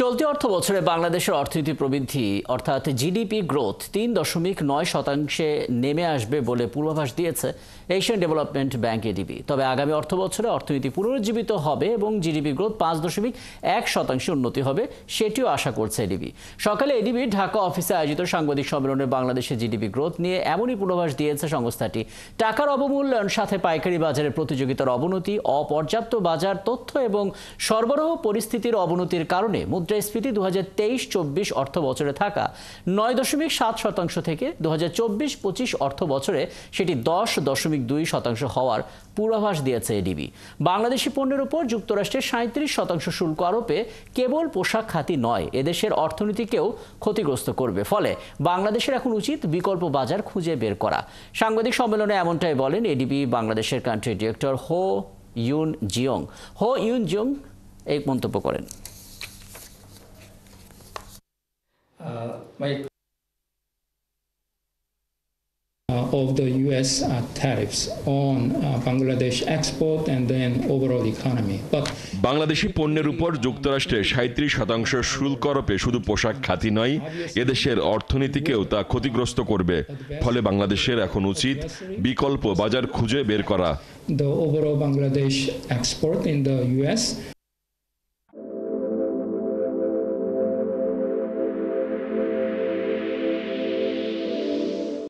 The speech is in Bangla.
চলতি অর্থ বছরে বাংলাদেশের অর্থনীতি প্রবৃদ্ধি অর্থাৎ জিডিপি গ্রোথ ৩.৯% নেমে আসবে বলে পূর্বাভাস দিয়েছে এশিয়ান ডেভেলপমেন্ট ব্যাংক এডিবি। তবে আগামী অর্থ বছরে অর্থনীতি পুনরুজ্জীবিত হবে এবং জিডিপি গ্রোথ ৫.১% উন্নতি হবে, সেটিও আশা করছে এডিবি। সকালে এডিবি ঢাকা অফিসে আয়োজিত সাংবাদিক সম্মেলনে বাংলাদেশের জিডিপি গ্রোথ নিয়ে এমনই পূর্বাভাস দিয়েছে সংস্থাটি। টাকার অবমূল্যায়ন, সাথে পাইকারি বাজারে প্রতিযোগিতার অবনতি, অপর্যাপ্ত বাজার তথ্য এবং সরবরাহ পরিস্থিতির অবনতির কারণে মুদ্রাস্ফীতি ২০২৩-২৪ অর্থ বছরে থাকা ৯.৭% থেকে ২০২৪-২৫ অর্থ বছরে সেটি ১০.২% হওয়ার পূর্বাভাস দিয়েছে এডিবি। বাংলাদেশি পণ্যের উপর যুক্তরাষ্ট্রের ৩৭% শুল্ক আরোপে কেবল পোশাক খাতই নয়, এদেশের অর্থনীতিকেও ক্ষতিগ্রস্ত করবে। ফলে বাংলাদেশের এখন উচিত বিকল্প বাজার খুঁজে বের করা। সাংবাদিক সম্মেলনে এমনটাই বলেন এডিবি বাংলাদেশের কান্ট্রি ডিরেক্টর হো ইউন জিওং এই মন্তব্য করেন। Of the U.S. Tariffs on Bangladesh export and then overall economy. But Bangladeshi পণ্যের উপর যুক্তরাষ্ট্রের ৩৭% শুল্ক আরোপে শুধু পোশাক খাতই নয়, এদেশের অর্থনীতিকেও তা ক্ষতিগ্রস্ত করবে। ফলে বাংলাদেশের এখন উচিত বিকল্প বাজার খুঁজে বের করা। The overall Bangladesh export in the U.S.